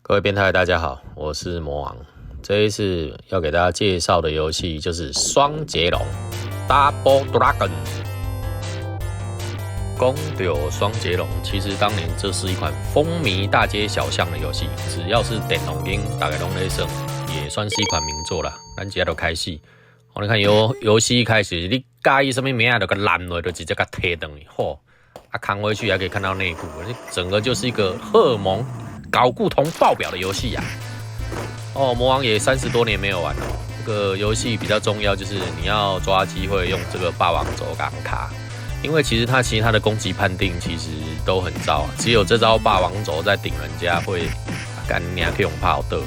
各位变态，大家好，我是魔王。这一次要给大家介绍的游戏就是双截龙 （Double Dragon）。公牛双截龙，其实当年这是一款风靡大街小巷的游戏，只要是电动game，大家都在玩，也算是一款名作啦。咱接下就开始，你看游戏一开始，你介意什么名啊，就给烂了，就直接给贴等于，扛回去还可以看到内部，整个就是一个荷尔蒙睾固酮爆表的游戏呀！魔王也30多年没有玩了。这个游戏比较重要，就是你要抓机会用这个霸王轴赶卡，因为其他的攻击判定其实都很糟啊，只有这招霸王轴在顶人家会干你还可以用炮的。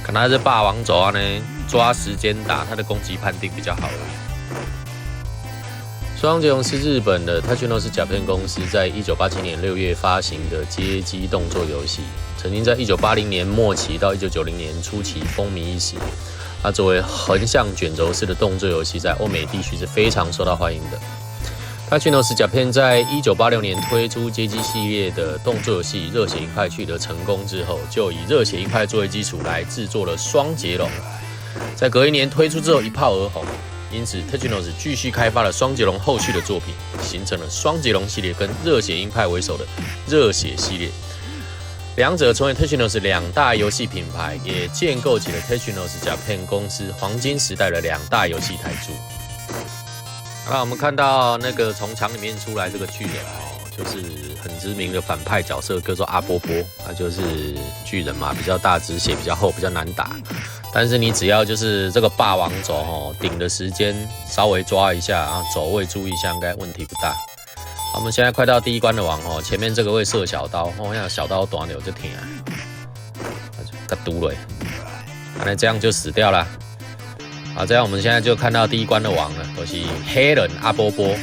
看他这霸王轴啊呢，抓时间打，他的攻击判定比较好而已。双截龙是日本的 Technos 甲片公司在1987年6月发行的街机动作游戏，曾经在1980年末期到1990年初期风靡一时。它作为横向卷轴式的动作游戏，在欧美地区是非常受到欢迎的。Technos 甲片在1986年推出街机系列的动作游戏《热血鹰派》取得成功之后，就以《热血鹰派》作为基础来制作了双截龙。在隔一年推出之后一炮而红。因此 ，Technos 继续开发了双截龙后续的作品，形成了双截龙系列跟热血鹰派为首的热血系列。两者成为 Technos 两大游戏品牌，也建构起了 Technos 甲片公司黄金时代的两大游戏台柱。好了，我们看到那个从墙里面出来这个巨人就是很知名的反派角色，叫做阿波波，他就是巨人嘛，比较大只，血比较厚，比较难打。但是你只要就是这个霸王轴顶的时间稍微抓一下，然后走位注意一下，应该问题不大。好，我们现在快到第一关的王前面这个会射小刀，像小刀短流就停啊，他嘟了，那这样就死掉了。好，这样我们现在就看到第一关的王了，都是黑人阿波波，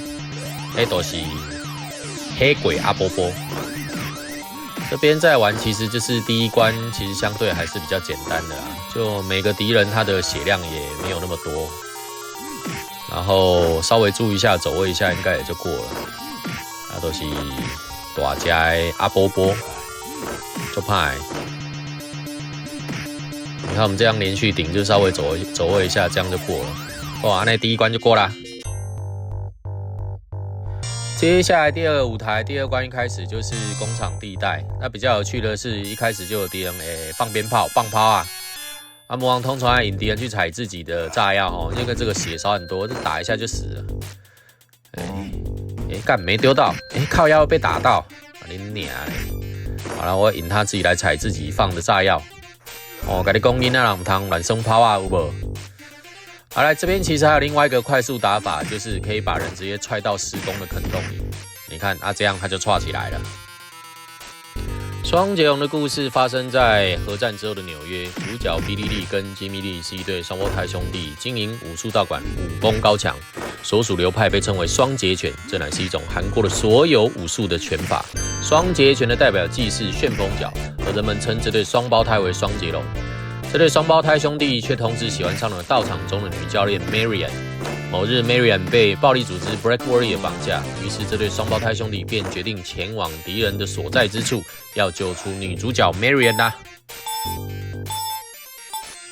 都是黑鬼阿波波。这边在玩其实就是第一关，其实相对还是比较简单的啦，就每个敌人他的血量也没有那么多，然后稍微注意一下走位一下，应该也就过了。那都是大家的阿波波，就派。你看我们这样连续顶，就稍微走位一下，这样就过了。哇，那第一关就过啦。接下来第二个舞台，第二关一开始就是工厂地带。那比较有趣的是，一开始就有敌人放鞭炮、放炮啊。魔王通常引敌人去踩自己的炸药就跟这个血少很多，就打一下就死了。干没丢到，靠腰被打到，你娘嘞！好了，我引他自己来踩自己放的炸药。跟你讲，你那人通乱送炮啊，有无？好，来这边其实还有另外一个快速打法，就是可以把人直接踹到施工的坑洞里。你看这样他就踹起来了。双截龙的故事发生在核战之后的纽约，主角比利利跟吉米利是一对双胞胎兄弟，经营武术道馆，武功高强，所属流派被称为双截拳，这乃是一种涵盖了所有武术的拳法。双截拳的代表既是旋风脚，而人们称这对双胞胎为双截龙。这对双胞胎兄弟却同时喜欢上了道场中的女教练 Marian。某日 Marian 被暴力组织 Black Warrior 绑架，于是这对双胞胎兄弟便决定前往敌人的所在之处，要救出女主角 Marian 啦。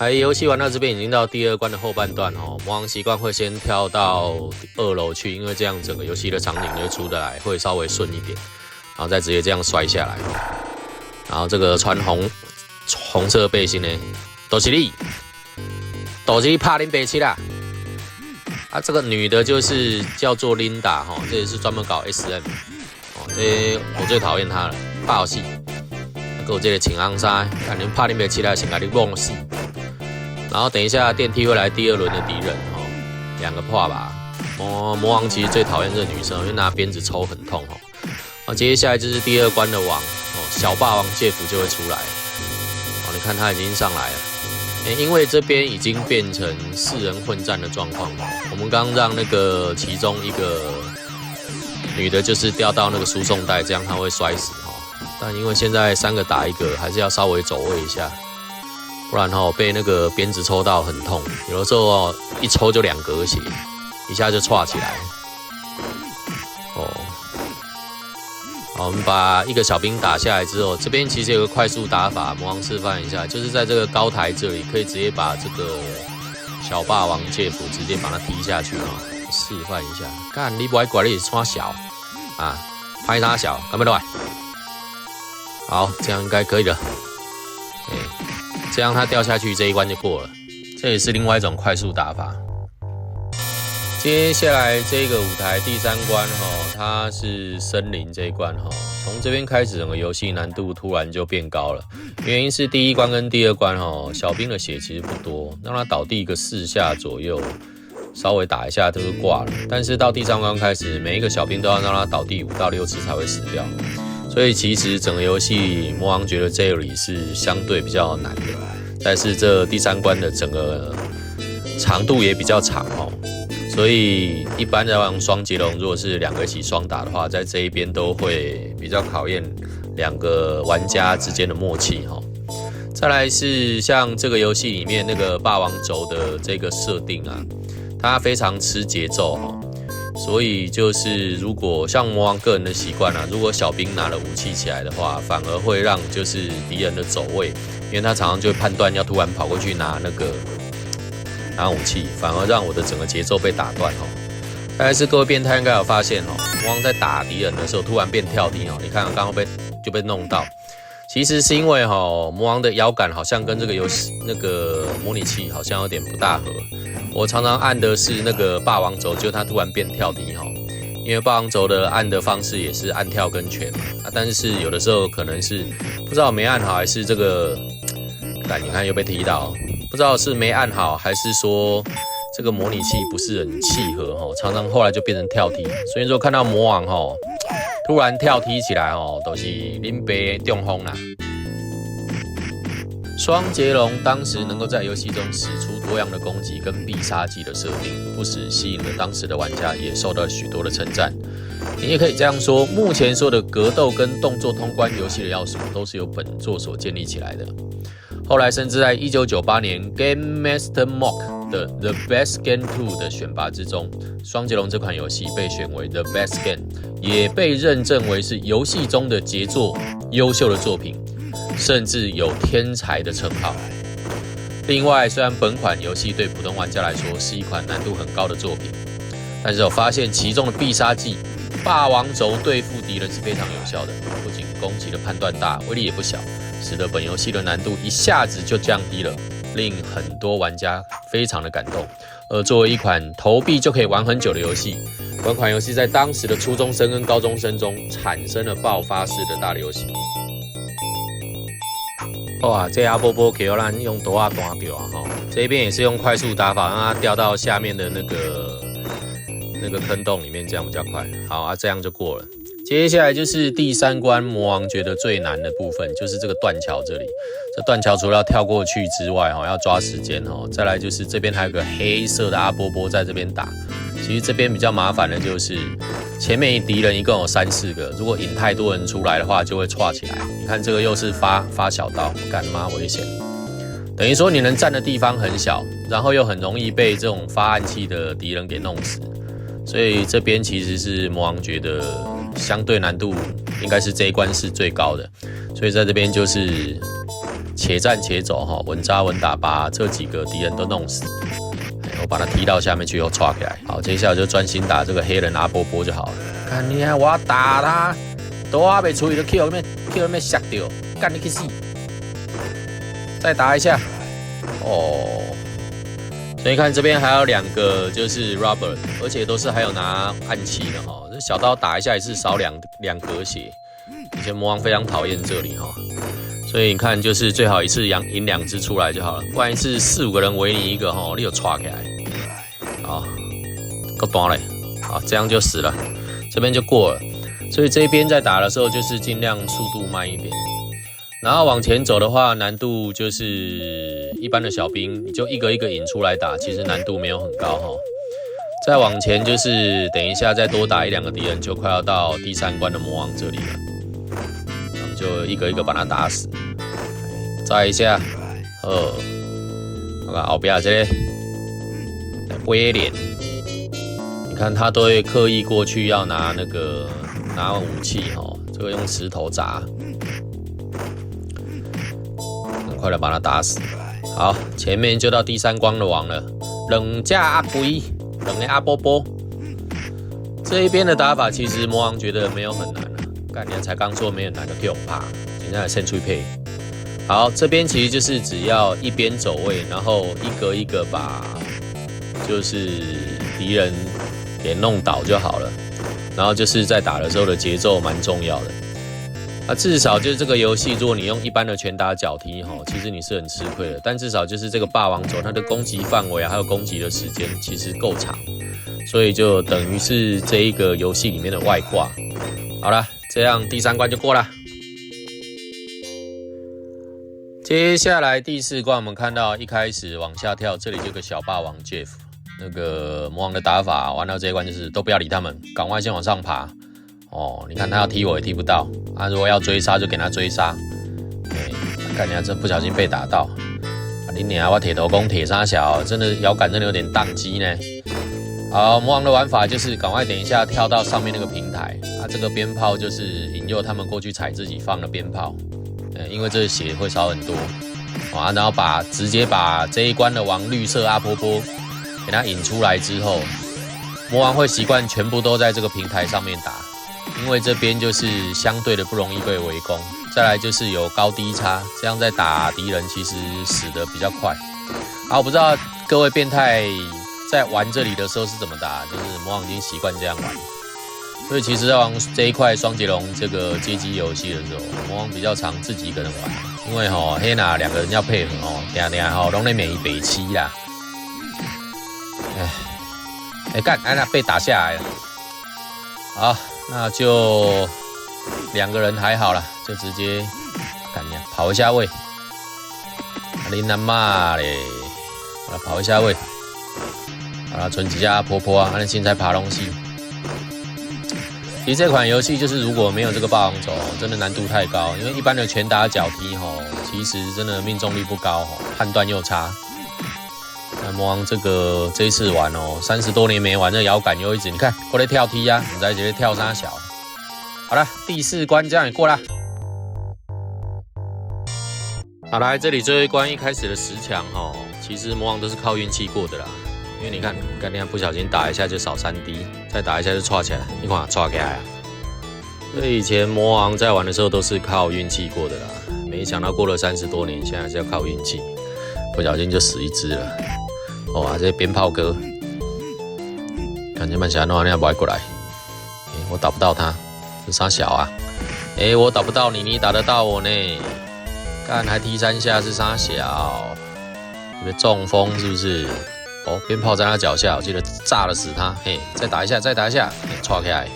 游戏玩到这边已经到第二关的后半段魔王习惯会先跳到2楼去，因为这样整个游戏的场景就会出得来，会稍微顺一点，然后再直接这样摔下来。然后这个穿红色背心呢，都是你怕恁白痴啦！这个女的就是叫做 Linda 这也是专门搞 SM 这我最讨厌她了，霸气！给我这个青红衫，看你们怕恁白痴啦，先把你忘死。然后等一下电梯会来第2轮的敌人2个破吧。魔王其实最讨厌这个女生，因为拿鞭子抽很痛接下来就是第2关的王小霸王介夫就会出来。你看他已经上来了。因为这边已经变成4人混战的状况，我们刚让那个其中一个女的，就是掉到那个输送带，这样她会摔死但因为现在3个打1个，还是要稍微走位一下，不然被那个鞭子抽到很痛，有的时候一抽就2格血，一下就岔起来。好，我们把一个小兵打下来之后，这边其实有个快速打法，魔王示范一下，就是在这个高台这里，可以直接把这个小霸王介甫直接把它踢下去啊！示范一下，干你不爱管你穿小啊，拍他小，干不来？好，这样应该可以了。这样他掉下去这一关就过了，这也是另外一种快速打法。接下来这个舞台第3关它是森林这一关从这边开始整个游戏难度突然就变高了，原因是第1关跟第2关小兵的血其实不多，让他倒地个4下左右，稍微打一下就挂了。但是到第3关开始，每一个小兵都要让他倒地5到6次才会死掉，所以其实整个游戏魔王觉得这里是相对比较难的，但是这第3关的整个长度也比较长所以一般来讲双截龙如果是2个一起双打的话，在这一边都会比较考验2个玩家之间的默契再来是像这个游戏里面那个霸王轴的这个设定啊，它非常吃节奏所以就是如果像魔王个人的习惯如果小兵拿了武器起来的话，反而会让就是敌人的走位，因为他常常就会判断要突然跑过去拿武器，反而让我的整个节奏被打断再来是各位变态应该有发现魔王在打敌人的时候突然变跳踢你看刚刚就被弄到，其实是因为魔王的摇杆好像跟这个游戏那个模拟器好像有点不大合。我常常按的是那个霸王轴，就它突然变跳踢因为霸王轴的按的方式也是按跳跟拳但是有的时候可能是不知道没按好，还是这个你看又被踢到，不知道是没按好，还是说这个模拟器不是很契合常常后来就变成跳踢。所以说看到魔王突然跳踢起来都是林北中风啦。双截龙当时能够在游戏中使出多样的攻击跟必杀技的设定，不时吸引了当时的玩家，也受到了许多的称赞。你也可以这样说，目前所有的格斗跟动作通关游戏的要素都是由本作所建立起来的。后来甚至在1998年 Game Master Mock 的 The Best Game 2的选拔之中，双截龙这款游戏被选为 The Best Game， 也被认证为是游戏中的杰作、优秀的作品，甚至有天才的称号。另外，虽然本款游戏对普通玩家来说是一款难度很高的作品，但是我发现其中的必杀技霸王轴对付敌人是非常有效的，不仅攻击的判断大，威力也不小，使得本游戏的难度一下子就降低了，令很多玩家非常的感动。而作为一款投币就可以玩很久的游戏，本款游戏在当时的初中生跟高中生中产生了爆发式的大流行。哇，这阿波波可以让咱用多啊弹掉这边也是用快速打法，让它掉到下面的那个坑洞里面，这样比较快。好这样就过了。接下来就是第3关，魔王觉得最难的部分，就是这个断桥这里。这断桥除了要跳过去之外要抓时间再来就是这边还有个黑色的阿波波在这边打。其实这边比较麻烦的就是前面敌人一共有3-4个，如果引太多人出来的话，就会串起来。你看这个又是发小刀，干妈危险。等于说你能站的地方很小，然后又很容易被这种发暗器的敌人给弄死。所以这边其实是魔王觉得相对难度应该是这一关是最高的，所以在这边就是且战且走稳扎稳打，把这几个敌人都弄死。我把他踢到下面去又抓起来。好，接下来就专心打这个黑人阿波波就好了。看你看，我要打他，都还没处理就 Q 那边吓掉，干你去死！再打一下。所以看这边还有2个就是 Robert， 而且都是还有拿暗器的这小刀打一下也是少两格血。以前魔王非常讨厌这里所以你看就是最好一次引2只出来就好了，不然一次4-5个人围你一个你有抓起来。好，够短嘞，好，这样就死了，这边就过了。所以这边在打的时候就是尽量速度慢一点。然后往前走的话，难度就是一般的小兵，你就一个一个引出来打，其实难度没有很高再往前就是等一下再多打1-2个敌人，就快要到第3关的魔王这里了。我们就一个一个把他打死。再一下，看后边这个威廉，你看他都会刻意过去要拿那个拿武器这个用石头砸，很快的把他打死。好，前面就到第3关的王了，两架阿龟，两个阿波波。这一边的打法其实魔王觉得没有很难啊，干你才刚说没有难的，给我怕，现在先出配。好，这边其实就是只要一边走位，然后一个一个把就是敌人给弄倒就好了。然后就是在打的时候的节奏蛮重要的。至少就是这个游戏，如果你用一般的拳打脚踢其实你是很吃亏的。但至少就是这个霸王走，它的攻击范围还有攻击的时间其实够长，所以就等于是这一个游戏里面的外挂。好了，这样第3关就过了。接下来第4关，我们看到一开始往下跳，这里就有个小霸王 Jeff， 那个魔王的打法玩到这一关就是都不要理他们，赶快先往上爬。你看他要踢我也踢不到，如果要追杀就给他追杀。看你这不小心被打到，你娘我铁头功铁杀小，真的摇杆真的有点宕机呢。好，魔王的玩法就是赶快等一下跳到上面那个平台，这个鞭炮就是引诱他们过去踩自己放的鞭炮。因为这血会少很多，然后直接把这一关的王绿色阿波波给他引出来之后，魔王会习惯全部都在这个平台上面打，因为这边就是相对的不容易被围攻，再来就是有高低差，这样在打敌人其实死得比较快。我不知道各位变态在玩这里的时候是怎么打，就是魔王已经习惯这样玩。所以其实在玩这一块双截龙这个街机游戏的时候，魔王比较常自己一个人玩，因为黑娜2个人要配合等下拢在美北七啦。干，安娜被打下来了。好，那就2个人还好啦，就直接干呀跑一下位。你他妈嘞，好了跑一下位。好了，存几下婆婆啊，按现在爬东西。其实这款游戏就是如果没有这个霸王走，真的难度太高，因为一般的拳打脚踢其实真的命中率不高，判断又差。那魔王这一次玩30多年没玩，这摇杆又一直你看过来跳踢啊，你在这里跳啥小？好了，第4关这样也过了。好来，这里最后一关一开始的10强其实魔王都是靠运气过的啦。因为你看，刚才不小心打一下就少3滴，再打一下就刷起来，你看刷起来啊！所以以前魔王在玩的时候都是靠运气过的啦，没想到过了30多年，现在还是要靠运气，不小心就死一只了。这鞭炮哥，看这慢小诺那不爱过来，我打不到他，是啥小啊？我打不到你，你打得到我呢？干还踢3下是啥小？你被中风是不是？鞭炮在他脚下，我记得炸了死他。再打一下，再打一下，戳开来。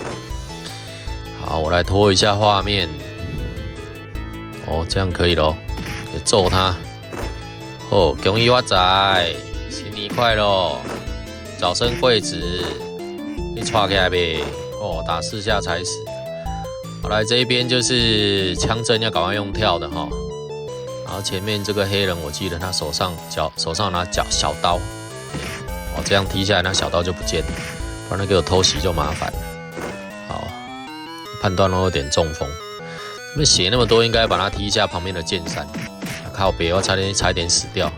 好，我来拖一下画面。这样可以咯，揍他。恭喜发财，新年快乐，早生贵子。你戳开来呗。打4下才死。好，来这一边就是枪阵要赶快用跳的然后前面这个黑人，我记得他手上拿小刀。这样踢下来，那小刀就不见了，不然他给我偷袭就麻烦了。好，判断有点中风，血那么多，应该把他踢下旁边的剑山。靠北，我差一点死掉，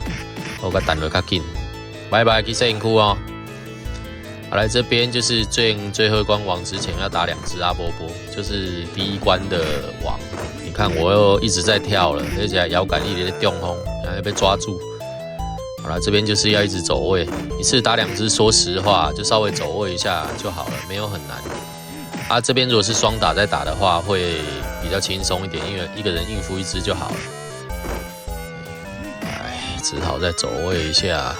我给弹得较紧。拜拜，去摄影库好，来这边就是最后一关王之前要打2只阿波波，就是第1关的王。你看我又一直在跳了，而且摇杆一直在中风，还被抓住。好了，这边就是要一直走位，一次打2只，说实话就稍微走位一下就好了，没有很难。这边如果是双打在打的话，会比较轻松一点，因为一个人应付1只就好了。只好再走位一下。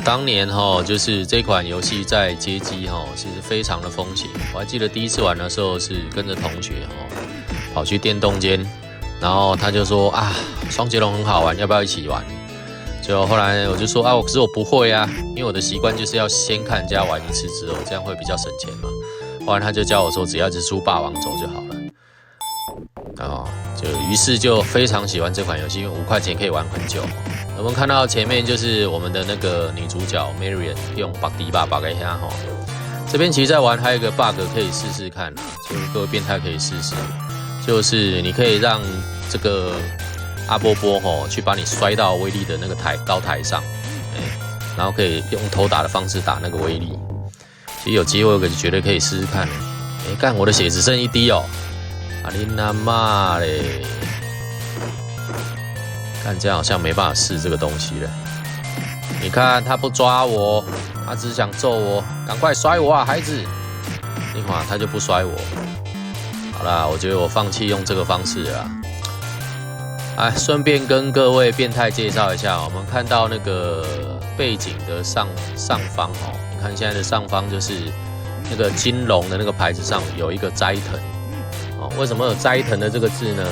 当年就是这款游戏在街机其实非常的风行。我还记得第1次玩的时候是跟着同学跑去电动间。然后他就说双截龙很好玩，要不要一起玩？就后来我就说可是我不会啊，因为我的习惯就是要先看人家玩1次之后，这样会比较省钱嘛。后来他就教我说，只要只出霸王走就好了。于是就非常喜欢这款游戏，因为5块钱可以玩很久。我们看到前面就是我们的那个女主角 Marion 用拔地把拔给下这边其实在玩还有一个 bug 可以试试看啊，就是各位变态可以试试，就是你可以让这个阿波波去把你摔到威力的那个高台上，然后可以用偷打的方式打那个威力。其实有机会我觉得可以试试看。干我的血只剩1滴哦，啊你他妈嘞！看这样好像没办法试这个东西了。你看他不抓我，他只想揍我，赶快摔我啊，孩子！你看他就不摔我。好啦，我觉得我放弃用这个方式了啦。顺便跟各位变态介绍一下，我们看到那个背景的上方你看现在的上方就是那个金龙的那个牌子上有一个斋藤。为什么有斋藤的这个字呢？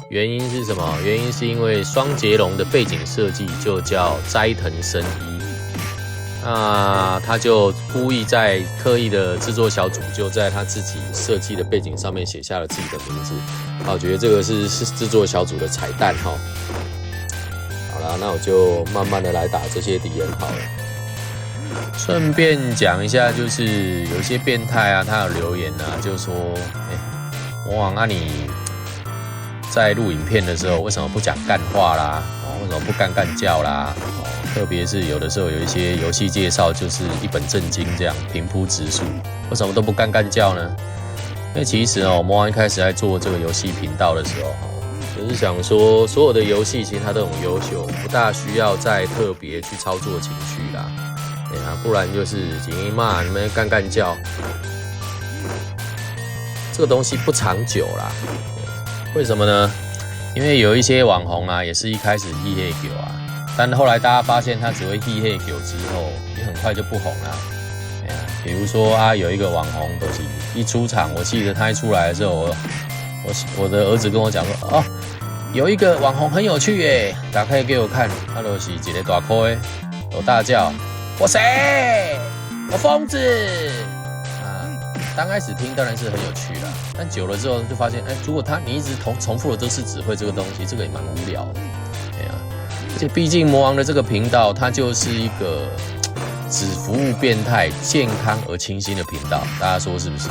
原因是什么？原因是因为双节龙的背景设计就叫斋藤生一，那他就故意刻意的制作小组就在他自己设计的背景上面写下了自己的名字。我觉得这个是制作小组的彩蛋哈。好啦，那我就慢慢的来打这些敌人好了。顺便讲一下，就是有一些变态啊，他有留言啊，就说，魔王啊你在录影片的时候为什么不讲干话啦？为什么不干叫啦？特别是有的时候有一些游戏介绍就是一本正经这样平铺直述，为什么都不干叫呢？因为其实魔王一开始在做这个游戏频道的时候，就是想说所有的游戏其实它都很优秀，不大需要再特别去操作情绪啦。不然就是几骂你们干叫，这个东西不长久啦。为什么呢？因为有一些网红啊，也是一开始嘻嘿狗啊，但后来大家发现他只会嘻嘿狗之后，也很快就不红了。比如说有一个网红都是一出场，我记得他一出来的时候，我的儿子跟我讲说，有一个网红很有趣耶，打开给我看，他就是一个大块的，有大叫。我谁？我疯子刚开始听当然是很有趣啦，但久了之后就发现，如果你一直重复的都是只会这个东西，这个也蛮无聊的。而且毕竟魔王的这个频道，它就是一个只服务变态、健康而清新的频道，大家说是不是？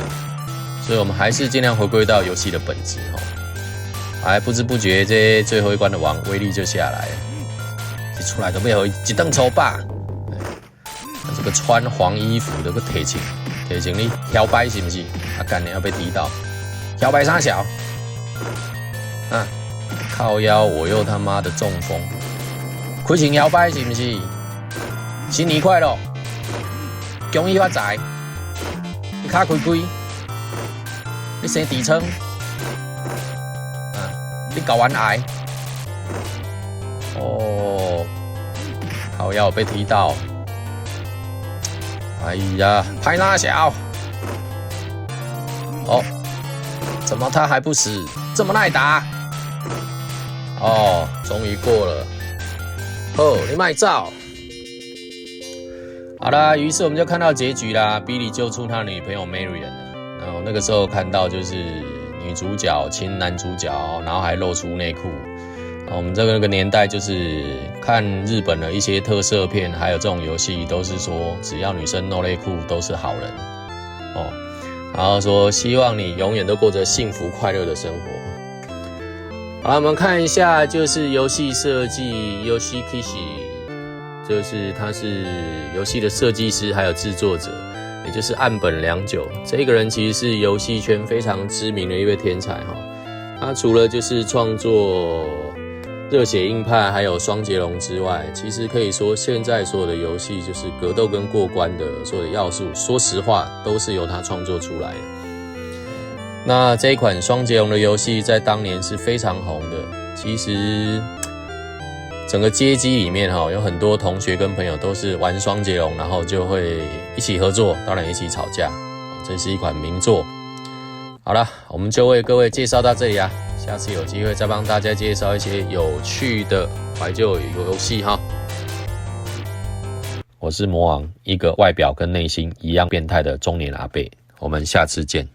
所以我们还是尽量回归到游戏的本质不知不觉这最后一关的王威力就下来了，一出来都被一顿抽霸。这个穿黄衣服的个铁青你摇摆是不是？干你要被踢到，摇摆三小靠腰我又他妈的中风，开情摇摆是不是？新年快乐，恭喜发财，你卡开开，你生痔疮你睾丸癌靠腰被踢到。哎呀，拍那小怎么他还不死？这么耐打终于过了。你卖照。好啦，于是我们就看到结局啦。Billy 救出他的女朋友 Marion 了。然后那个时候看到就是女主角亲男主角，然后还露出内裤。我们这个年代就是看日本的一些特色片，还有这种游戏，都是说只要女生露内裤都是好人然后说希望你永远都过着幸福快乐的生活。好了，我们看一下就是游戏设计Yoshi Kishi， 就是他是游戏的设计师还有制作者，也就是岸本良久。这个人其实是游戏圈非常知名的一位天才他除了就是创作热血硬派还有双截龙之外，其实可以说现在所有的游戏就是格斗跟过关的所有的要素，说实话都是由他创作出来的。那这一款双截龙的游戏在当年是非常红的，其实整个街机里面有很多同学跟朋友都是玩双截龙，然后就会一起合作，当然一起吵架，这是一款名作。好了，我们就为各位介绍到这里啊，下次有机会再帮大家介绍一些有趣的怀旧游戏我是魔王，一个外表跟内心一样变态的中年阿伯，我们下次见。